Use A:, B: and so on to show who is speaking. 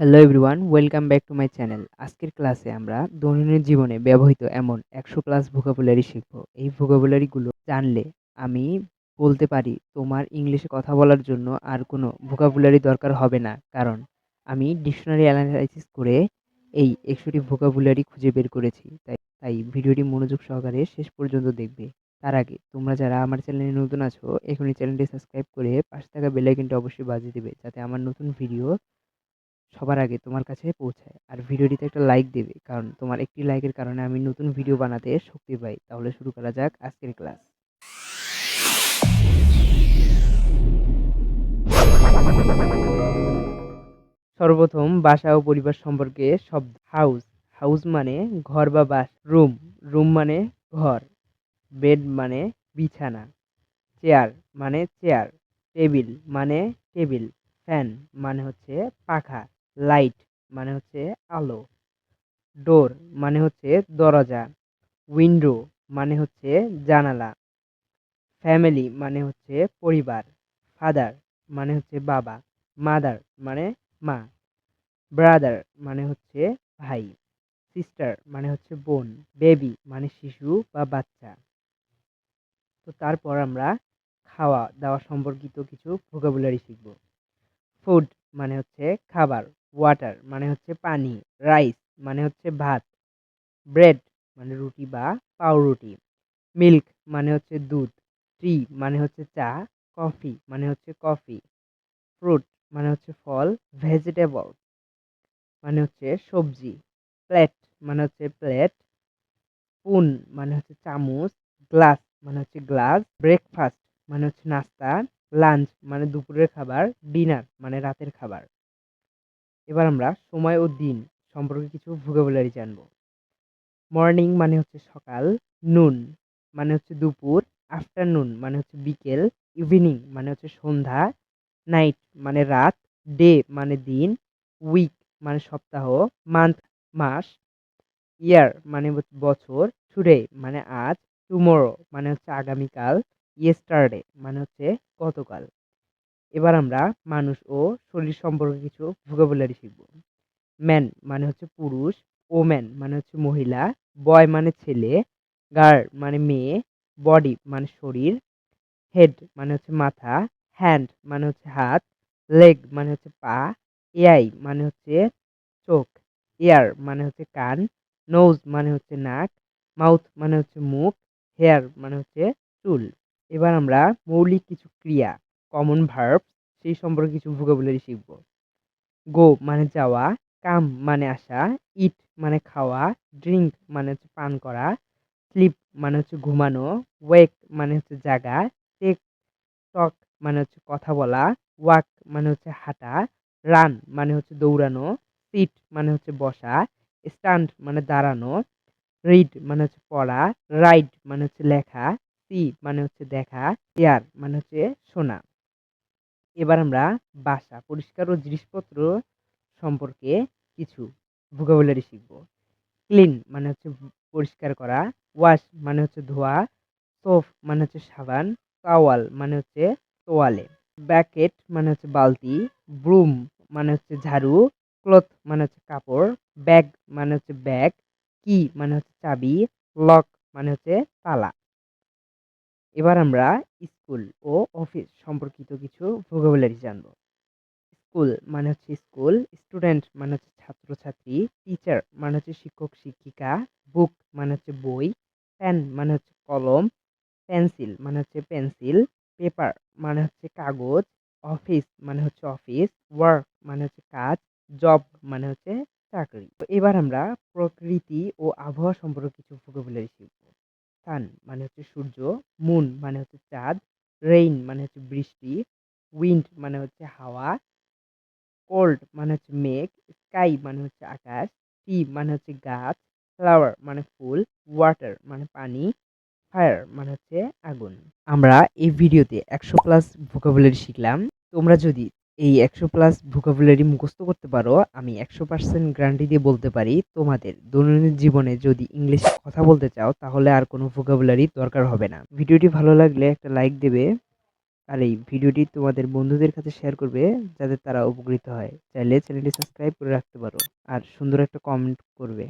A: Hello everyone, welcome back to my channel. আজকের ক্লাসে আমরা দৈনন্দিন জীবনে ব্যবহৃত এমন 100 প্লাস ভোকাবুলারি শিখব। এই ভোকাবুলারিগুলো জানলে আমি বলতে পারি তোমার ইংলিশে কথা বলার জন্য আর কোনো ভোকাবুলারি দরকার হবে না, কারণ আমি ডিকশনারি অ্যানালাইসিস করে এই 100টি ভোকাবুলারি খুঁজে বের করেছি। তাই ভিডিওটি মনোযোগ সহকারে শেষ পর্যন্ত দেখবে। তার আগে তোমরা যারা আমার চ্যানেলে নতুন আছো, এখনই চ্যানেলটি সাবস্ক্রাইব করে পাশে থাকা বেল আইকনটি অবশ্যই বাজিয়ে দিবে, যাতে আমার নতুন ভিডিও সবার আগে তোমার কাছে পৌঁছায়। আর ভিডিওটিতে একটা লাইক দেবে, কারণ তোমার একটি লাইকের কারণে আমি নতুন ভিডিও বানাতে শক্তি পাই। তাহলে শুরু করা যাক আজকের ক্লাস। সর্বপ্রথম বাসা ও পরিবার সম্পর্কে শব্দ। হাউস, হাউস মানে ঘর বা বাস। রুম, রুম মানে ঘর। বেড মানে বিছানা। চেয়ার মানে চেয়ার। টেবিল মানে টেবিল। ফ্যান মানে হচ্ছে পাখা। লাইট মানে হচ্ছে আলো। ডোর মানে হচ্ছে দরজা। উইন্ডো মানে হচ্ছে জানালা। ফ্যামিলি মানে হচ্ছে পরিবার। ফাদার মানে হচ্ছে বাবা। মাদার মানে মা। ব্রাদার মানে হচ্ছে ভাই। সিস্টার মানে হচ্ছে বোন। বেবি মানে শিশু বা বাচ্চা। তো তারপর আমরা খাওয়া দাওয়া সম্পর্কিত কিছু ভোকাবুলারি শিখব। ফুড মানে হচ্ছে খাবার। ওয়াটার মানে হচ্ছে পানি। রাইস মানে হচ্ছে ভাত। ব্রেড মানে রুটি বা পাউরুটি। মিল্ক মানে হচ্ছে দুধ। টি মানে হচ্ছে চা। কফি মানে হচ্ছে কফি। ফ্রুট মানে হচ্ছে ফল। ভেজিটেবল মানে হচ্ছে সবজি। প্লেট মানে হচ্ছে প্লেট। স্পুন মানে হচ্ছে চামচ। গ্লাস মানে হচ্ছে গ্লাস। ব্রেকফাস্ট মানে হচ্ছে নাস্তা। লাঞ্চ মানে দুপুরের খাবার। ডিনার মানে রাতের খাবার। এবার আমরা সময় ও দিন সম্পর্কে কিছু ভোকাবুলারি জানবো। মর্নিং মানে হচ্ছে সকাল। নুন মানে হচ্ছে দুপুর। আফটারনুন মানে হচ্ছে বিকেল। ইভিনিং মানে হচ্ছে সন্ধ্যা। নাইট মানে রাত। ডে মানে দিন। উইক মানে সপ্তাহ। মান্থ মাস। ইয়ার মানে হচ্ছে বছর। টুডে মানে আজ। টুমরো মানে হচ্ছে আগামীকাল। ইয়েস্টারডে মানে হচ্ছে গতকাল। এবার আমরা মানুষ ও শরীর সম্পর্কে কিছু ভোকাবুলারি শিখব। ম্যান মানে হচ্ছে পুরুষ। ওম্যান মানে হচ্ছে মহিলা। বয় মানে ছেলে। গার্ল মানে মেয়ে। বডি মানে শরীর। হেড মানে হচ্ছে মাথা। হ্যান্ড মানে হচ্ছে হাত। লেগ মানে হচ্ছে পা। এআই মানে হচ্ছে চোখ। ইয়ার মানে হচ্ছে কান। নোজ মানে হচ্ছে নাক। মাউথ মানে হচ্ছে মুখ। হেয়ার মানে হচ্ছে চুল। এবার আমরা মৌলিক কিছু ক্রিয়া, কমন ভার্ব, সেই সম্পর্কে কিছু ভোকাবুলারি শিখব। গো মানে যাওয়া। কাম মানে আসা। ইট মানে খাওয়া। ড্রিঙ্ক মানে হচ্ছে পান করা। স্লিপ মানে হচ্ছে ঘুমানো। ওয়েক মানে হচ্ছে জাগা। টেক টক মানে হচ্ছে কথা বলা। ওয়াক মানে হচ্ছে হাঁটা। রান মানে হচ্ছে দৌড়ানো। সিট মানে হচ্ছে বসা। স্ট্যান্ড মানে দাঁড়ানো। রিড মানে হচ্ছে পড়া। রাইট মানে হচ্ছে লেখা। সি মানে হচ্ছে দেখা। হেয়ার মানে হচ্ছে শোনা। এবার আমরা বাসা পরিষ্কার ও জিনিসপত্র সম্পর্কে কিছু ভোকাবুলারি শিখব। ক্লিন মানে হচ্ছে পরিষ্কার করা। ওয়াশ মানে হচ্ছে ধোয়া। সোপ মানে হচ্ছে সাবান। টাওয়াল মানে হচ্ছে তোয়ালে। ব্যাকেট মানে হচ্ছে বালতি। ব্রুম মানে হচ্ছে ঝাড়ু। ক্লথ মানে হচ্ছে কাপড়। ব্যাগ মানে হচ্ছে ব্যাগ। কি মানে হচ্ছে চাবি। লক মানে হচ্ছে তালা। এবার আমরা স্কুল ও অফিস সম্পর্কিত কিছু ভোকাবুলারি জানবো। স্কুল মানে হচ্ছে স্কুল। স্টুডেন্ট মানে হচ্ছে ছাত্রছাত্রী। টিচার মানে হচ্ছে শিক্ষক শিক্ষিকা। বুক মানে হচ্ছে বই। পেন মানে হচ্ছে কলম। পেন্সিল মানে হচ্ছে পেন্সিল। পেপার মানে হচ্ছে কাগজ। অফিস মানে হচ্ছে অফিস। ওয়ার্ক মানে হচ্ছে কাজ। জব মানে হচ্ছে চাকরি। তো এবার আমরা প্রকৃতি ও আবহাওয়া সম্পর্কে কিছু ভোকাবুলারি শিখব। সান মানে হচ্ছে সূর্য। মুন মানে হচ্ছে চাঁদ। রেইন মানে হচ্ছে বৃষ্টি। উইন্ড মানে হচ্ছে হাওয়া। কোল্ড মানে হচ্ছে মেঘ। স্কাই মানে হচ্ছে আকাশ। ট্রি মানে হচ্ছে গাছ। ফ্লাওয়ার মানে ফুল। ওয়াটার মানে পানি। ফায়ার মানে হচ্ছে আগুন। আমরা এই ভিডিওতে 100 প্লাস ভোকাবুলারি শিখলাম। তোমরা যদি এই 100 প্লাস ভোকাবুলারি মুখস্থ করতে পারো, আমি 100% গ্যারান্টি দিয়ে বলতে পারি তোমাদের দৈনন্দিন জীবনে যদি ইংলিশে কথা বলতে চাও, তাহলে আর কোনো ভোকাবুলারি দরকার হবে না। ভিডিওটি ভালো লাগলে একটা লাইক দেবে। আর এই ভিডিওটি তোমাদের বন্ধুদের কাছে শেয়ার করবে যাতে তারা উপকৃত হয়। চাইলে চ্যানেলটি সাবস্ক্রাইব করে রাখতে পারো আর সুন্দর একটা কমেন্ট করবে।